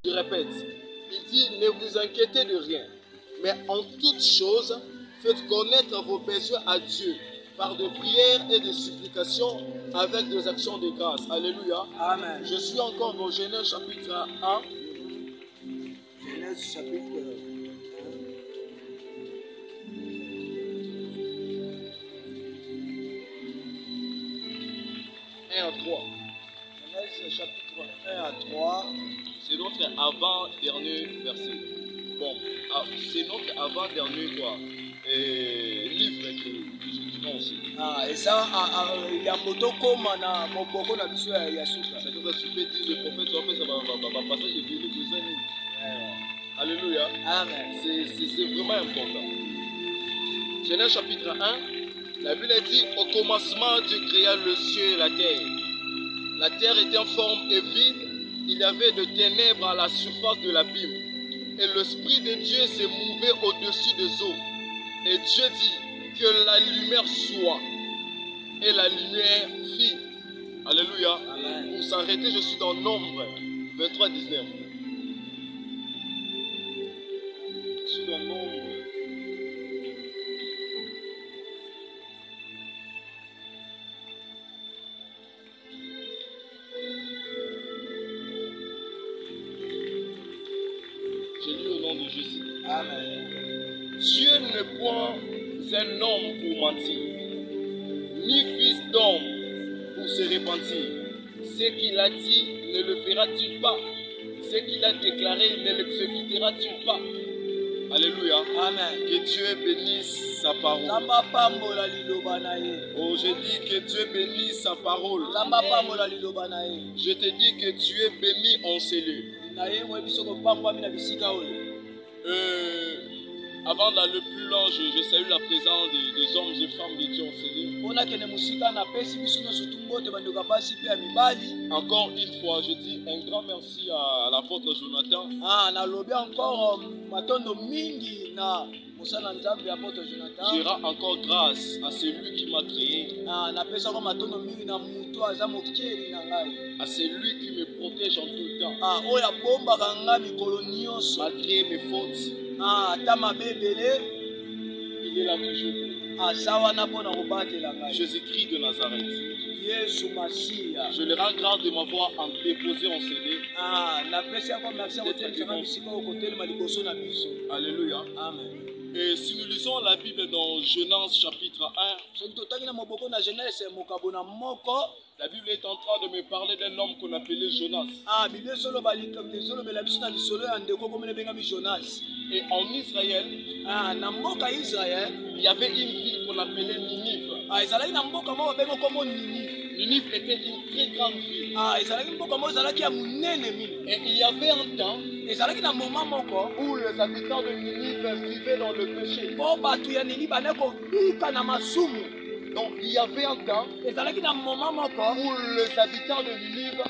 Je répète, il dit, ne vous inquiétez de rien, mais en toute chose, faites connaître vos besoins à Dieu par des prières et des supplications avec des actions de grâce. Alléluia. Amen. Je suis encore dans Genèse chapitre 1. Genèse chapitre 1 à 3. Genèse chapitre 1 à 3. C'est notre avant-dernier verset. Bon, c'est notre avant-dernier livre que je dirais aussi. Ah, et ça, il y a moto comme na moboko na biso ya suka. C'est comme ça tu peux dire le prophète va passer de Dieu des années. Alléluia. Amen. C'est vraiment important. Genèse chapitre 1, la Bible dit, au commencement Dieu créa le ciel et la terre. La terre était en forme et vide. Il y avait de ténèbres à la surface de l'abîme. Et l'Esprit de Dieu se mouvait au-dessus des eaux. Et Dieu dit que la lumière soit. Et la lumière fit. Alléluia. Amen. Pour s'arrêter, je suis dans Nombre 23, 19. Je suis dans Nombre. J'ai lu au nom de Jésus. Amen. Dieu n'est point un homme pour mentir, ni fils d'homme pour se repentir. Ce qu'il a dit, ne le fera-t-il pas? Ce qu'il a déclaré, ne l'exécutera-t-il pas? Alléluia. Amen. Que Dieu bénisse sa parole. Zamba pambola liloba na ye. Oh, je dis que Dieu bénisse sa parole. Zamba pambola liloba na ye. Je te dis que tu es béni en ces lieux. Na ye mo biso ko pamba mina bisika oyo. Avant d'aller plus loin, je salue la présence des hommes et femmes de Dieu en ces lieux. Pona kene musika na pesi biso no sutumbote bandoka basi pe ya mibali. Encore une fois, je dis un grand merci à l'apôtre Jonathan. Ah, na lobi encore matondo mingi na musala nzambe apôtre Jonathan. Je rends encore grâce à celui qui m'a créé. Ah, na pesa ko matondo mingi na muto aza mokeli na ngai. À celui qui me protège en tout temps. Ah, oya bomba kanga mikolo nyonso. Malgré mes fautes. Ah, ta mabebele. Il est là toujours. Ah, sawa na pona kobatela ngai. Jésus-Christ de Nazareth. Yesu Masia. Je le rends grâce de m'avoir déposé en CD. Ah, na pesa ko merci à votre servant bisika ko kotelema liboso na biso. Alléluia. Amen. Et si nous lisons la Bible dans Genèse chapitre 1, Soki totangi na moboko na Genèse mokabo na moko. la Bible est en train de me parler d'un homme qu'on appelait Jonas. Ah, Bible solo balikam solo bela biso na lisolo ya ndeko komene benga bi Jonas. Et en Israël, Ah, na mboka Israël, il y avait une ville qu'on appelait Ninive. ah ezalaki na mboka moko bengo komo Ninive. Ninive était une très grande ville. Ah, ezalaki mboka moko ezalaki ya munene mingi. Et il y avait un temps Ezalaki na moment moko où les habitants de Ninive vivaient dans le péché. po bato ya Ninive bane kobika na masumu. Donc il y avait un temps Ezalaki na moment moko où les habitants de Ninive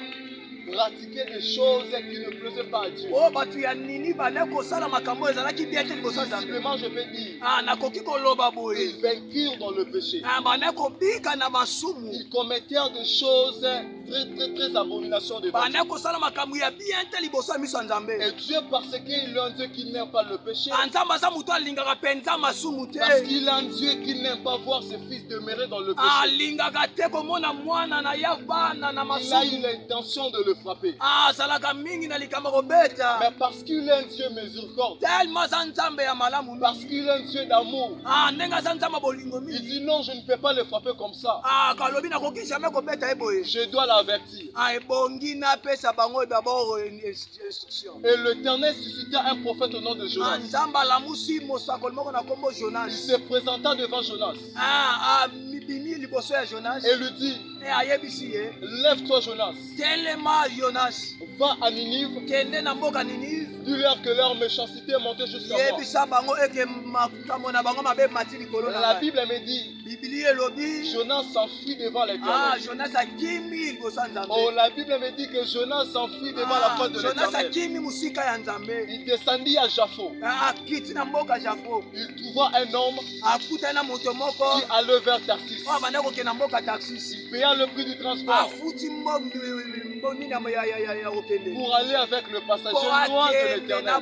pratiquaient des choses qui ne plaisaient pas à Dieu. po bato ya Ninive bane kosala makambo ezalaki bien te liboso ya Nzambe. Simplement, je peux dire, Ah, nakoki koloba boye. ils vainquirent dans le péché. Ah, bane kobika na masumu. Ils commettaient des choses très abominations devant Dieu. Bane kosala makambo ya bien te liboso ya miso ya Nzambe. Et Dieu, parce qu'il est un Dieu qui n'aime pas le péché, Nzambe aza moto alingaka penza masumu te. parce qu'il est un Dieu qui n'aime pas voir ses fils demeurer dans le péché, Alingaka te komona mwana na ya bana na il a eu masumu. l'intention de le frapper. Azalaka mingi na likamba kobeta. Mais parce qu'il est un Dieu miséricordieux, Tellement aza Nzambe ya malamu parce mingi. qu'il est un Dieu d'amour, Ndenge aza Nzambe bolingo il mingi. dit non, je ne peux pas le frapper comme ça. Kalobi nakoki jamais kobeta ye boye. Je dois l'avertir. Ebongi napesa bango d'abord instruction. Et l'Éternel suscita un prophète au nom de Jonas. Nzambe alamusi mosakoli moko na kombo Il Jonas. se présenta devant Jonas Mibimi liboso ya Jonas. et lui dit, Ayebisi ye. lève-toi Jonas, Telema Jonas. va à Ninive, Kende na mboka Ninive. dis-leur que leur méchanceté est montée jusqu'à moi. Yebisa bango eke makambo na bango mabe mati likolo na La ngai. Bible me dit, Bibili elobi. Jonas s'enfuit devant l'Éternel. Jonas akimi liboso ya Nzambe. Oh, la Bible me dit que Jonas s'enfuit devant la face de Jonas l'Éternel. akimi musika ya Nzambe. Il descendit à Jaffo. Akiti na mboka Jafo. Il trouva un homme Akutana na moto moko. qui allait vers Tarsis. Bande kokende na mboka Tarsis. Il paya le prix du transport. Afuti pour aller avec le passager loin de l'éternel.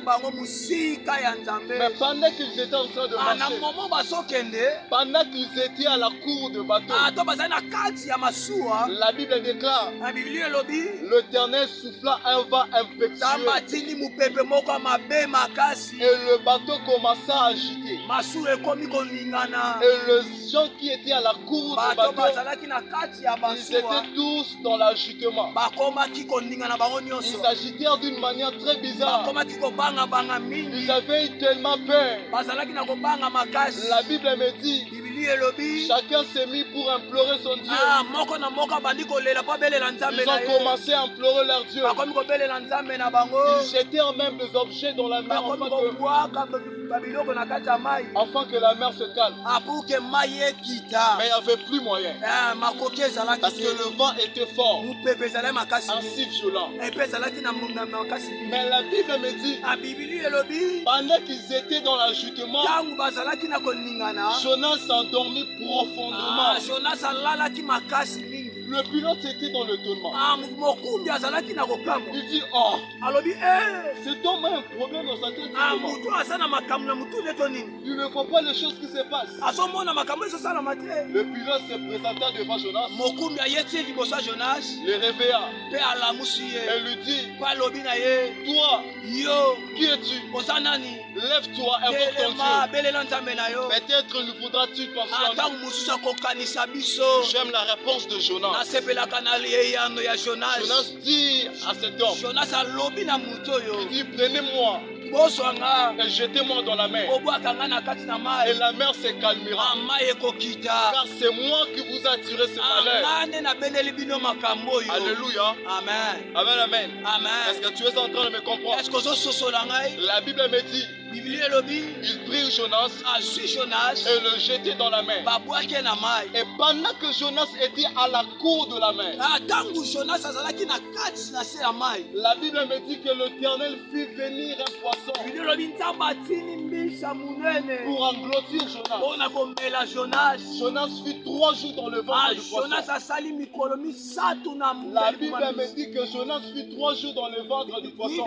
Mais pendant qu'ils étaient en train de marcher, pendant qu'ils étaient à la cour de bateau, la Bible déclare, l'Éternel souffla un vent impétueux et le bateau commença à agiter. Et les gens qui étaient à la cour du bateau, ils étaient tous dans l'agitement. Ils agitèrent d'une manière très bizarre. Ils avaient eu tellement peur. La Bible me dit, chacun s'est mis pour implorer son Dieu. Ils ont commencé à implorer leur Dieu. Ils jetèrent même des objets dans la mer afin que la mer se calme. Mais il n'y avait plus moyen. Parce que le vent était fort, ainsi violent. Mais la Bible me dit, pendant qu'ils étaient dans l'agitement, Jonas s'endormit profondément. Le pilote était dans l'étonnement. Il dit, oh, cet homme a un problème dans sa tête. Il ne voit pas les choses qui se passent. Le pilote se présenta devant Jonas, le réveilla et lui dit, toi, qui es-tu? Lève-toi, invoque ton Dieu. Peut-être nous faudra-t-il penser en nous. J'aime la réponse de Jonas. Jonas dit à cet homme, il dit, prenez-moi et jetez-moi dans la mer. Et la mer se calmera. Car c'est moi qui vous a tiré ce malheur. Alléluia. Amen. Amen, amen. Amen. Est-ce que tu es en train de me comprendre? La Bible me dit, il prit Jonas et le jetait dans la mer. Et pendant que Jonas était à la cour de la mer, la Bible me dit que l'Éternel fit venir un poisson pour engloutir Jonas. Jonas fut 3 jours dans le ventre du poisson. La Bible me dit que Jonas fut 3 jours dans le ventre du poisson.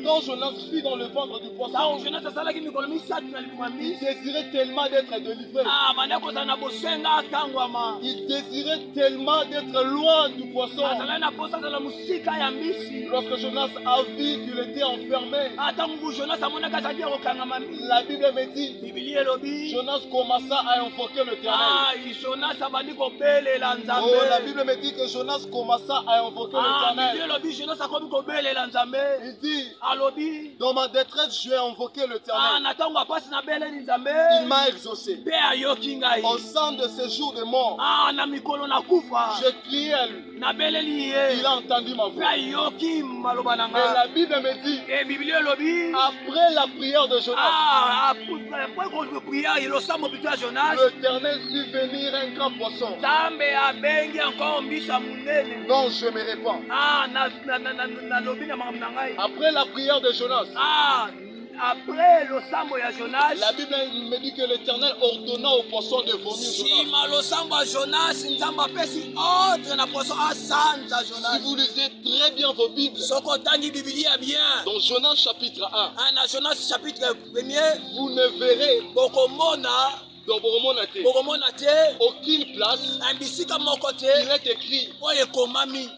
Quand Jonas fut dans le ventre du poisson, il désirait tellement d'être délivré. Il désirait tellement d'être loin du poisson. Lorsque Jonas a vu qu'il était enfermé, la Bible me dit, Jonas commença à invoquer l'Éternel. Oh, la Bible me dit que Jonas commença à invoquer l'Éternel. Il dit, dans ma détresse, je vais invoquer l'Éternel. Il m'a exaucé. Au sein de ces jours de mort, j'ai crié à lui. Il a entendu ma voix. Et la Bible me dit, après la prière de Jonas, l'Éternel fit venir un grand poisson. Non, je me répands. Après la prière de Jonas, la Bible me dit que l'Éternel ordonna au poisson de vomir Jonas. Si vous lisez très bien vos Bibles, dans Jonas chapitre 1, vous ne verrez aucune place il est écrit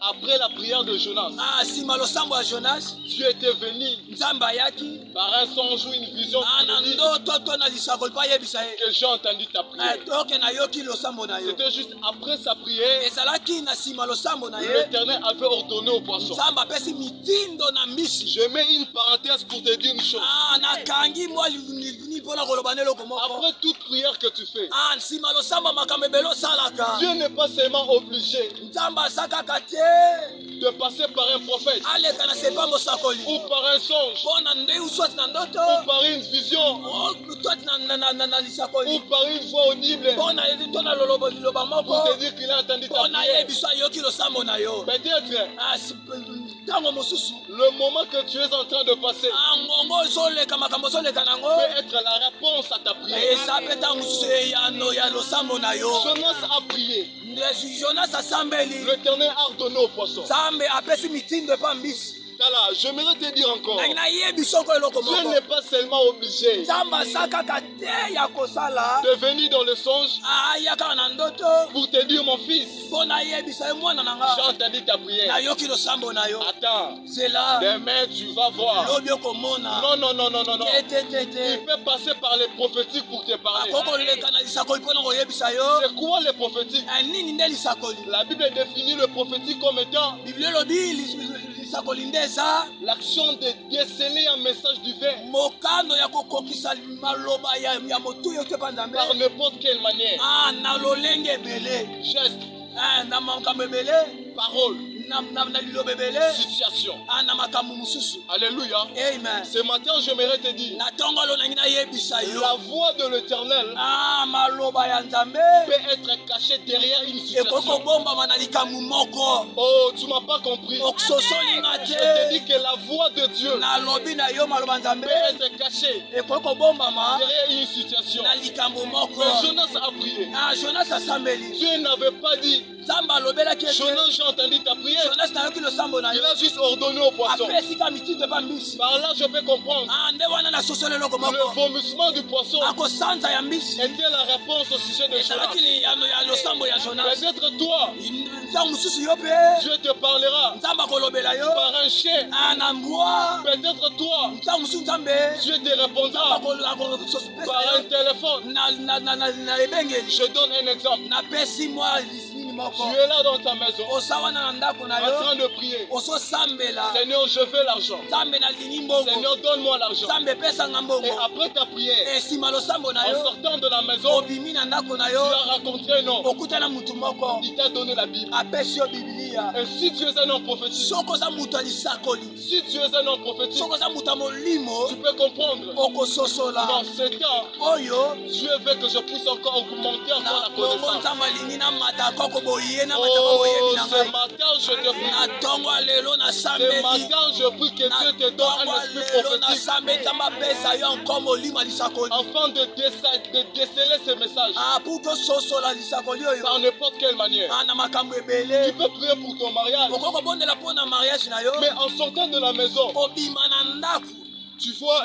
après la prière de Jonas. Dieu était venu par un songe ou une vision que j'ai entendu ta prière. C'était juste après sa prière, l'Éternel avait ordonné au poisson. Je mets une parenthèse pour te dire une chose. Après toute prière que tu fais, Dieu n'est pas seulement obligé de passer par un prophète ou par un songe ou par une vision ou par une voix audible pour te dire qu'il a entendu ta prière. Peut-être le moment que tu es en train de passer peut être la réponse à ta prière. Jonas a prié. Jonas asambeli. L'Éternel a ordonné au poisson. Zambe apesi mitindo pa mbisi. Tala, j'aimerais te dire encore. Na yebi soko eloko moko. Dieu n'est pas seulement obligé Zamba saka kate ya kosala. de venir dans le songe Aya ka na ndoto. pour te dire mon fils, Bona yebi sa mwana nanga. j'ai entendu ta prière. Na yoki lo sambo na yo. Attends, C'est là. demain tu vas voir. Lobi okomona. Non, non, non, non, non, non. Tete. Il peut passer par les prophétiques pour te parler. Akoko leka na lisakoli pona ko yebisa yo. C'est quoi les prophétiques? Nini nde lisakoli? La Bible définit le prophétique comme étant Bible lobi lisakoli ndeza. l'action de déceler un message divin Mokano ya kokokisa maloba ya motu yo te banzambe. par n'importe quelle manière. Na lolenge bele. Geste, Na makambo ebele. parole, Na liloba ebele. situation. Na makambo mususu. Alléluia. Amen. Ce matin, j'aimerais te dire, Na tongolo na ngina yebisa yo. la voix de l'Éternel Maloba ya nzambe. peut être cachée derrière une Ekoko situation. bomba mana likambu moko. Oh, tu m'as pas compris. Okusosolinga Je te dis te. que la voix de Dieu Na lobi na yo maloba nzambe. peut être cachée Ekoko bomba ma. derrière une situation. Na likambu moko. Mais Jonas a prié. Jonas asambeli. Dieu n'avait pas dit, Zamba alobelaki ete. Jonas, j'ai entendu ta prière. Jonas nayoki losambo na Il yo. a juste ordonné au poisson. Apesika mitindo epa mbisi. Par là, je peux comprendre. Nde wana nasosoli eloko Le moko. vomissement du poisson Akosanza ya mbisi. était la réponse au sujet de Jonas. Ezalaki liyano ya losambo ya Jonas. Peut-être toi, Ntango mosusu yo mpe. Dieu te parlera Nzambe akolobela yo. par un chien. Na mbwa. Peut-être toi, Ntango mosusu Nzambe. Dieu te répondra Akosopesa par un yo. téléphone. Na ebengeli. Je donne un exemple. Napesi mwa nini moko. Tu es là dans ta maison, Osa wana na ndako na en train yo. de prier. Ososambela. Seigneur, je veux l'argent. Nzambe nalingi mbongo. Seigneur, donne-moi l'argent. Nzambe pesanga Et mbongo. après ta prière, Esima losambo na en yo. sortant de la maison, Obimi na ndako na tu yo. as rencontré un homme. Okutana mutu moko. Il t'a donné la Bible. Apesi yo Biblia. Et si tu es un homme prophétique, Soko za mutu alisakoli. si tu es un homme prophétique, Soko za mutu molimo. tu peux comprendre. Okososola. Dans ce temps, Oyo. Dieu veut que je puisse encore augmenter encore la Na connaissance. nzambe alingi na mata koko boye na mata koko boye Oh, na ce ngai. matin, je te prie. Na tongo lelo na Ce sambeli. matin, je prie que Dieu te donne un esprit lelo na prophétique sambeli tamba pesa yo encore molimo lisakoli. afin de déceler ce message Pour tososola lisakoli oyo. par n'importe quelle manière. Na makambo Tu ebele. peux prier pour ton mariage, Okoko bondela pona mariage na yo. mais en sortant de la maison, Obima na ndako. tu vois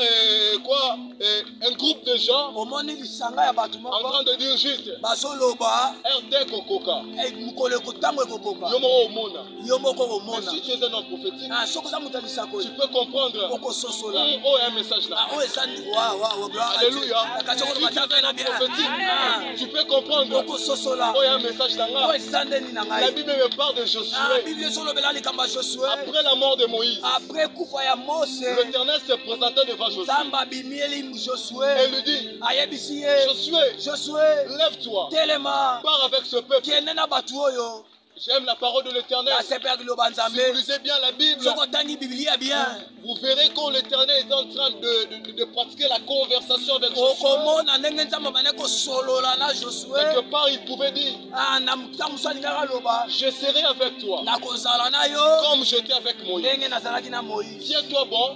un groupe de gens Omoni lisanga ya bato en moko. train de dire juste Bazoloba. RD Kokoka. Mokolo ekotango ekokoka. Yo moko omona. Yo moko Mais omona. si tu es un homme prophétique, Soko za mutu alisakoli. tu peux comprendre. Okososola. Oh, un message là. Oyo eza wa gloire à Dieu. Alléluia. Akachoko Si tu es mataka un na homme bien. prophétique, tu peux comprendre. Okososola. Oh, un message là. Oyo eza ndeni na La ngai. Bible me parle de Josué. Bible ezolobela likambo ya Josue. Après la mort de Moïse, Après kufa ya Mose. l'Éternel se présentait devant Josué Nzambe abimieli et Josue. lui dit, Ayebisi ye. Josué, Josue. lève-toi, Telema. pars avec ce peuple. Kende na bato oyo. J'aime la parole de l'Éternel. Nasepelaki loba Si Nzambe. vous lisez bien la Bible, Soko otangi Biblia bien. vous verrez quand l'Éternel est en train de pratiquer la conversation avec Josué. Okomona ndenge Nzambe bane kosolola na Josue. Quelque part, il pouvait dire, Na ntango mosu alingaka loba. je serai avec toi, Nakozala na yo. comme j'étais avec Moïse. Ndenge nazalaki na Moïse. Tiens-toi bon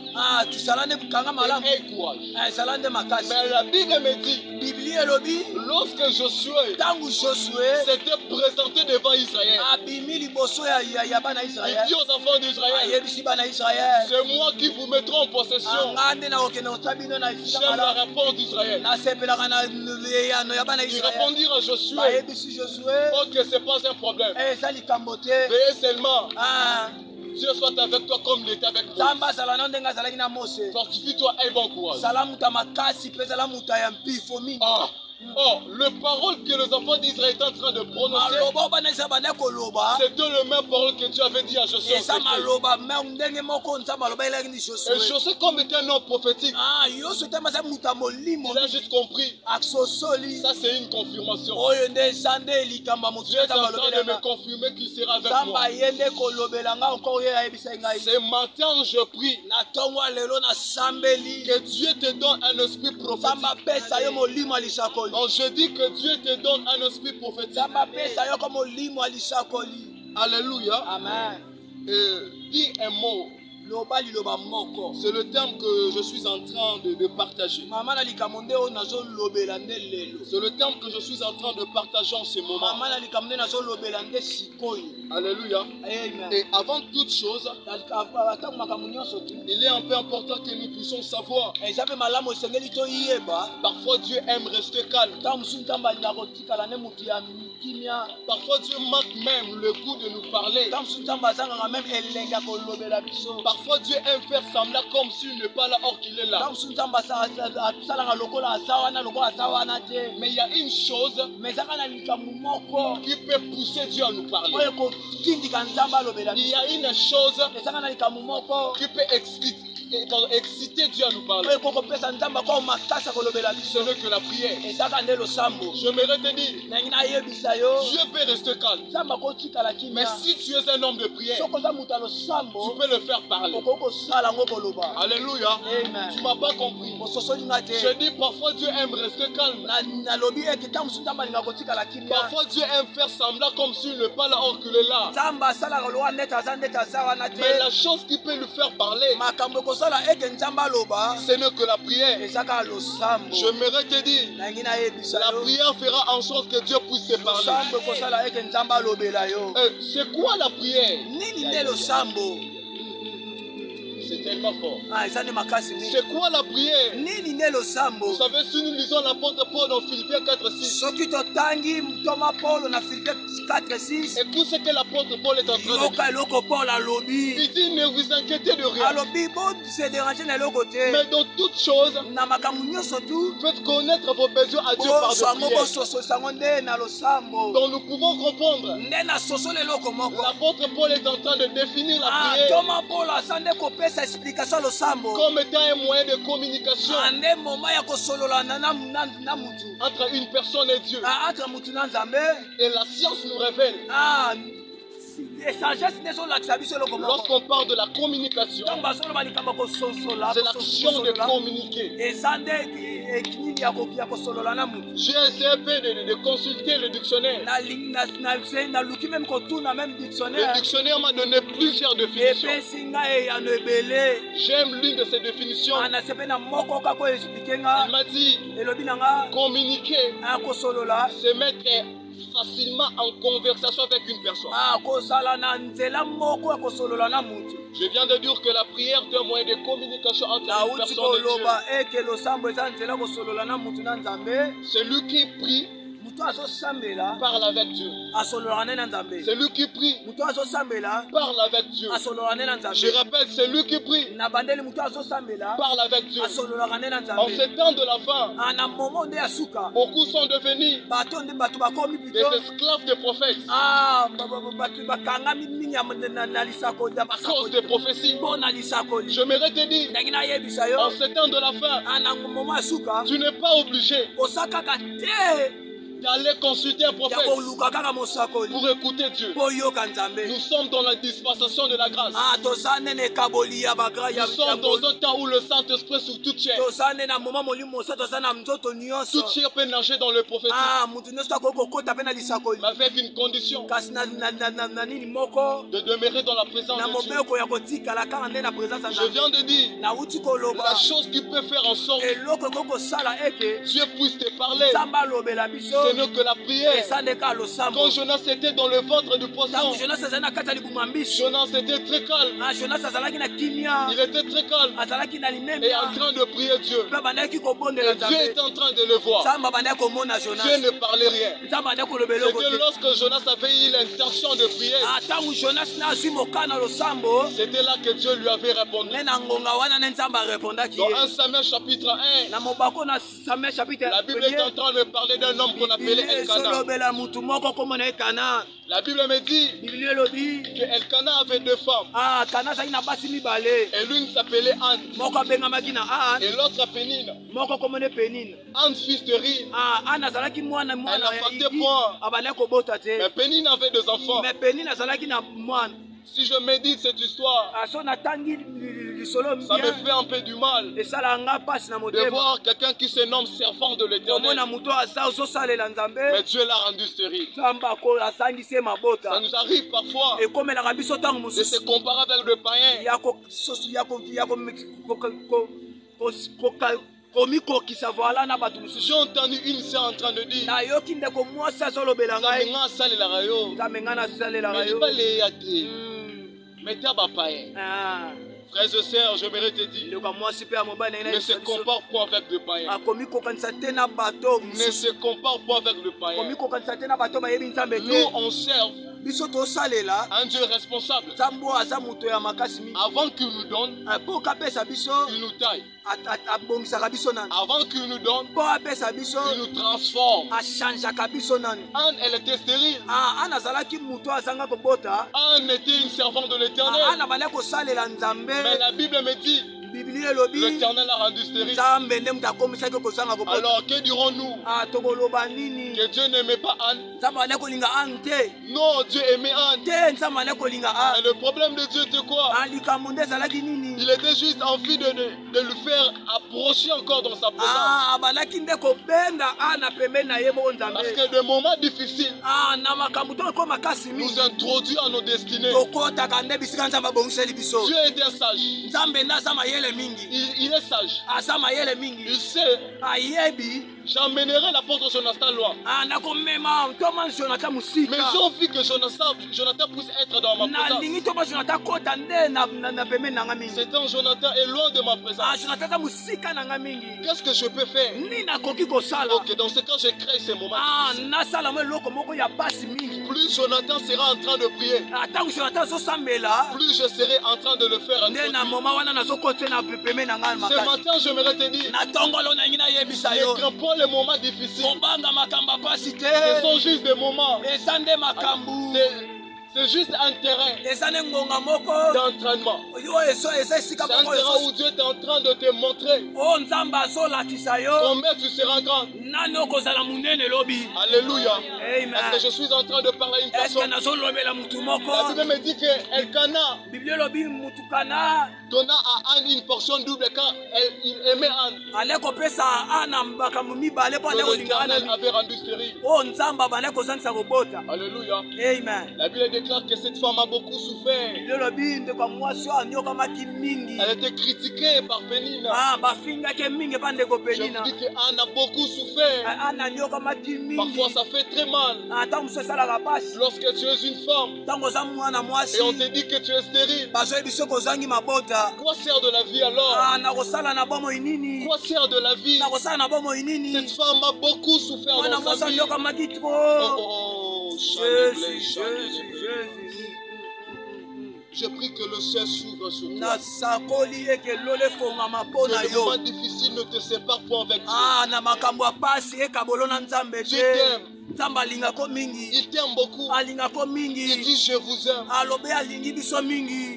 Tozala nde bukanga malamu. et aie courage. Ezala nde makasi. Mais la Bible me dit, Biblia elobi. lorsque Josué Ntango Josue. s'était présenté devant Israël, Abimi liboso ya bana il Israel. dit aux enfants d'Israël, Ayebisi bana Israel. c'est moi qui vous mettrai en possession. Nga nde nakokende kotya bino na esika J'aime la malamu. réponse d'Israël. Nasepelaka na eyano ya bana Ils Israel. répondirent à Josué, Bayebisi Josue. oh que c'est pas un problème. Eza likambo te. Veuillez seulement, Ah, Dieu soit avec toi comme il était avec Moïse. Nzambe azala na ndenge azalaki na Mose. Fortifie-toi et bon courage. Zala mutu ya makasi mpe ezala mutu ya mpifo mingi. Oh, les paroles que les enfants d'Israël étaient en train de prononcer, Maloba bana Israel bande koloba. c'était le même parole que Dieu avait dit à Josué. Eza maloba ndenge moko Nzambe aloba elaki ni Et Josue. Josué, comme était un homme prophétique, Yoso te maza mutu ya molimo. il a juste compris. Akososoli. Ça, c'est une confirmation. Oyo nde eza nde likambo ya motu Dieu est en Nzambe train de me alobelanga. confirmer qu'il sera avec Nzambe moi. aye nde kolobela nga encore ye ayebisa ngai. Ce matin, je prie Na ntongo ya lelo nasambeli. que Dieu te donne un esprit prophétique. Nzambe apesa yo molimo ya lisakoli. Donc, je dis que Dieu te donne un esprit prophétique. Nzambe apesa yo ko molimo ya lisakoli. Alléluia. Amen. Dis un mot. loba liloba moko. C'est le terme que je suis en train de partager. Mama na likamonde o nazo lobela nde lelo. C'est le terme que je suis en train de partager en ce moment. Mama na likamonde nazo lobela nde sikoyo. Alléluia. Amen. Et avant toute chose, Ata makambo nyonso tu. il est un peu important que nous puissions savoir. Ezape malamu esengeli toyeba. Parfois Dieu aime rester calme. Ta musu ntamba nakotikala ne mutu ya kimia. Parfois Dieu manque même le goût de nous parler. Ta musu ntamba zanga même elenga kolobela biso. Parfois Dieu aime faire semblant comme s'il n'est pas là or qu'il est là. Ta musu ntamba salanga lokola asawana lokola asawana te. Mais il y a une chose Mais zanga na likamu moko qui peut pousser Dieu à nous parler. oyo kotindika nzamba alobela Il y biso. a une chose Ezanga na likamu moko qui peut exciter Dieu à nous parler. oyo kokopesa nzamba kwa makasa kolobela Ce biso. n'est que la prière. Ezaka nde losambo. J'aimerais te dire, Nangi nayebisa yo. Dieu peut rester calme. Nzamba kotikala Mais kimia. si tu es un homme de prière, Soko za mutu tu alosambo peux le faire parler. okoko sala ngo koloba. Alléluia. Amen. Tu m'as pas compris. Ososoli nga te. Je dis parfois Dieu aime rester calme. Nalobi eke ntango mosusu nzambe alinga kotikala kimia. Parfois Dieu aime faire semblant comme s'il n'est pas là or qu'il est là. Nzambe asalaka lowa ndeti aza ndeti aza wana te. Mais la chose qui peut lui faire parler, Makambo ekosala eke nzambe aloba ce n'est que la prière. ezaka losambo. J'aimerais te dire, Nangi nayebisa la yo. prière fera en sorte que Dieu puisse te parler. Losambo ekosala eke nzambe alobela yo. C'est quoi la prière? Nini nde losambo? C'est tellement fort. Ah, eza nde makasi mingi. C'est quoi la prière? Nini nde losambo? Vous savez, si nous lisons l'apôtre Paul dans Philippiens 4:6, Soki totangi mtoma Paulo na Filipe 4:6. écoute ce que l'apôtre Paul est en train de dire. Yoka eloko Paul alobi. Il dit, ne vous inquiétez de rien. Alobi bo se déranger na eloko te. Mais dans toutes choses, Na makambo nyonso tu. faites connaître vos besoins à Dieu par des Sango prières. bososo sango nde na losambo. Donc nous pouvons comprendre. Nde na soso leloko moko. L'apôtre Paul est en train de définir la Ah, prière toma Paul asande kopesa explication ya losambo. comme étant un moyen de communication Ande moma ya kosolola na mutu. entre une personne et Dieu. Ah, entre mutu na nzambe. Et la science nous révèle, Ah, et sagesse nde ezolakisa biso eloko moko. lorsqu'on parle de la communication, Ntango bazoloba likambo kososola. c'est l'action de communiquer. Eza nde ekini ya kosolola na mutu. J'ai essayé un peu de consulter le dictionnaire. naluki même kotuna même Le dictionnaire dictionnaire m'a donné plusieurs définitions. epesi ngai eyano ebele. J'aime l'une de ces définitions. anasepe na moko kaka oyo explike nga Il m'a dit, elobi na nga communiquer, akosolola c'est mettre facilement en conversation avec une personne. akosala na nzela moko ya kosolola na mutu. Je viens de dire que la prière est un moyen de communication entre une nauti personne et Dieu. koloba eke losambo eza nzela kosolola na mutu na nzambe. Celui qui prie mutu azosambela parle avec Dieu. asololaka nde na nzambe. Celui qui prie mutu azosambela parle avec Dieu. asololaka nde na Je nzambe. répète, celui qui prie na bandeli mutu azosambela parle avec Dieu. asololaka nde na En nzambe. ce temps de la fin, na momo nde ya suka beaucoup sont devenus bato bakomi des bito. esclaves des prophètes Bato bakangami mingi na lisakoli ya à cause des prophéties. mpo na lisakoli. J'aimerais te dire, ndenge nayebisa yo en ce temps de la fin, na momo ya suka tu n'es pas obligé oza kaka te d'aller consulter un ya prophète koluka kaka mosakoli pour écouter Dieu. mpo oyoka nzambe. Nous sommes dans la dispensation de la grâce. toza nde na ekaboli ya Nous sommes dans un temps où le Saint-Esprit sur toute chair. toza nde na moma molimo mosa toza na nzoto nyonso. Toute chair peut nager dans le prophétique, mutu nyonso akoki kokota mpe na lisakoli mais avec une condition kasi na nini moko de demeurer dans la présence na de Dieu. mobeko ya kotikala kaka nde na présence ya Je viens nzambe. de dire, nauti koloba la chose qui peut faire en sorte eloko ekoki kosala eke que Dieu puisse te parler, nzambe alobela biso ce n'est que la prière. eza nde kaka losambo. Quand Jonas était dans le ventre du poisson, ntango jonas azali na kati ya libuma mbiso. Jonas était très calme. jonas azalaki na kimia Il était très calme azalaki na et en limemia train de prier Dieu. mpe abandaki kobondela Et Dieu nzambe. est en train de le voir. nzambe abandaki komona Dieu jonas. ne parlait rien. nzambe abandaki koloba eloko C'était te. lorsque Jonas avait eu l'intention de prier, ntango jonas na azwi mokana losambo c'était là que Dieu lui avait répondu. nde na ngonga wana nde nzambe arepondaki Dans ye. 1 Samuel chapitre 1, na mobako na Samuel chapitre la Bible est en train de parler d'un homme qu'on appelait Elkana. ezolobela mutu moko komona ye kana. La Bible me dit biblia elobi que Elkana avait deux femmes. kana azalaki na basi mibale. Et l'une s'appelait Anne moko abengamaki na Anne et l'autre Pénine. moko komona penine. Anne fils de Rin. Anne azalaki mwana Elle n'a ya pas Igi, de point. abandaki kobota te. Mais Pénine avait des enfants. mais penine azalaki na mwana. Si je médite cette histoire, so natangi Ça me fait un peu du mal de voir quelqu'un qui se nomme servant de l'Éternel. Mais Dieu l'a rendu stérile. Ça nous arrive parfois de se comparer avec le païen. J'ai entendu une sœur en train de dire frères et sœurs, j'aimerais te dire, ne se compare pas avec le païen. Ne se compare pas avec le païen. Nous, on sert un Dieu responsable. Avant qu'il nous donne, il nous taille. Avant qu'il nous donne, il nous transforme. Anne, elle était stérile. Anne était une servante de l'Éternel. Mais la Bible me dit, l'Éternel a rendu stérile. Alors que dirons-nous? Que Dieu n'aimait pas Anne? Non, Dieu aimait Anne. Et le problème de Dieu était quoi? Il était juste envie de le faire approcher encore dans sa présence. Parce que des moments difficiles nous introduisent à nos destinées. Dieu était sage. Il est sage. Il sait. J'emmènerai l'apôtre Jonathan loin. Mais j'ai envie que Jonathan puisse être dans ma présence. C'est un Jonathan est loin de ma présence. Qu'est-ce que je peux faire? Ok, dans ce cas, je crée ces moments. Plus Jonathan sera en train de prier, plus je serai en train de le faire. Ce matin, j'aimerais te dire, ne crains pas les moments difficiles. Ce sont juste des moments. C'est juste un terrain d'entraînement. C'est un terrain où Dieu est en train de te montrer combien tu seras grand. Alléluia. Est-ce que je suis en train de parler à une personne? La Bible me dit que Elkana donna à Anne une portion double quand il aimait Anne. L'Éternel avait rendu stérile. Alléluia. Amen. La Bible déclare que cette femme a beaucoup souffert. Elle était critiquée par Pénina. Je vous dis qu'Anne a beaucoup souffert. Parfois ça fait très mal. Lorsque tu es une femme et on te dit que tu es stérile, quoi sert de la vie alors? Quoi sert de la vie? Cette femme a beaucoup souffert dans sa vie. Je prie que le ciel s'ouvre sur toi. Que le moment difficile ne te sépare pas avec Dieu. Dieu t'aime. Il t'aime beaucoup. Il dit je vous aime.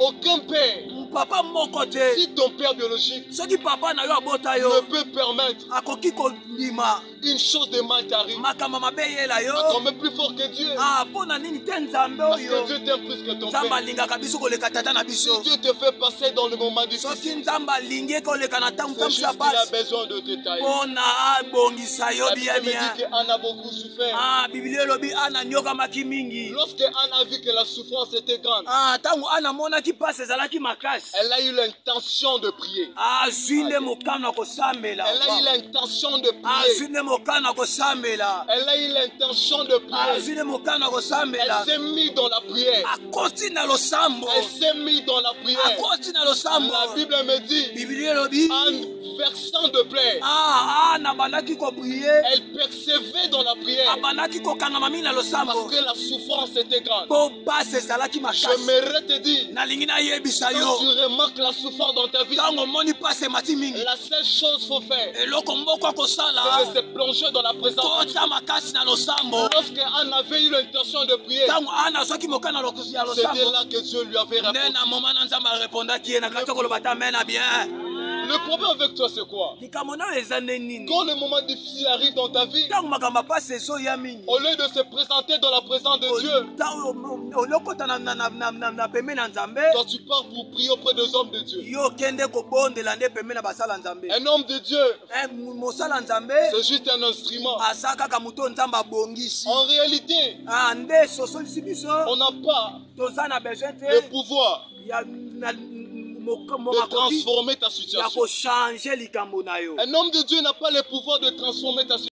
Aucun père, si ton père biologique ne peut permettre une chose de mal t'arrive, tu es plus fort que Dieu. Parce que Dieu t'aime plus que ton père. Si Dieu te fait passer dans le moment difficile, c'est juste qu'il a besoin de te tailler. La Bible me dit qu'Anne a beaucoup souffert. Lorsque Anne a vu que la souffrance était grande, elle a eu l'intention de prier. Elle a eu l'intention de prier. Elle a eu l'intention de prier. Elle s'est mise dans la prière. Elle s'est mise dans la prière. La Bible me dit, Anne versant de plaie, elle persévérait dans la prière. Parce que la souffrance était grande. J'aimerais te dire, quand tu remarques la souffrance dans ta vie, la seule chose qu'il faut faire, c'est de se plonger dans la présence de Dieu. Lorsque Anne avait eu l'intention de prier, c'était là que Dieu lui avait répondu. Le problème avec toi, c'est quoi? likambo na eza nde nini Quand le moment difficile arrive dans ta vie, ntango makambo apasi ezoya mingi au lieu de se présenter dans la présence de Dieu, olokota na pembeni na nzambe toi tu pars pour prier auprès des hommes de Dieu. yo okende kobondela nde pembeni na basala nzambe Un homme de Dieu, mosala nzambe c'est juste un instrument. aza kaka moto oyo nzambe abongisi En réalité, nde sosolisi biso on n'a pas toza na besoin le te pouvoir ya de transformer ta ya situation. kochange likambo na yo. Un homme de Dieu n'a pas le pouvoir de transformer ta situation.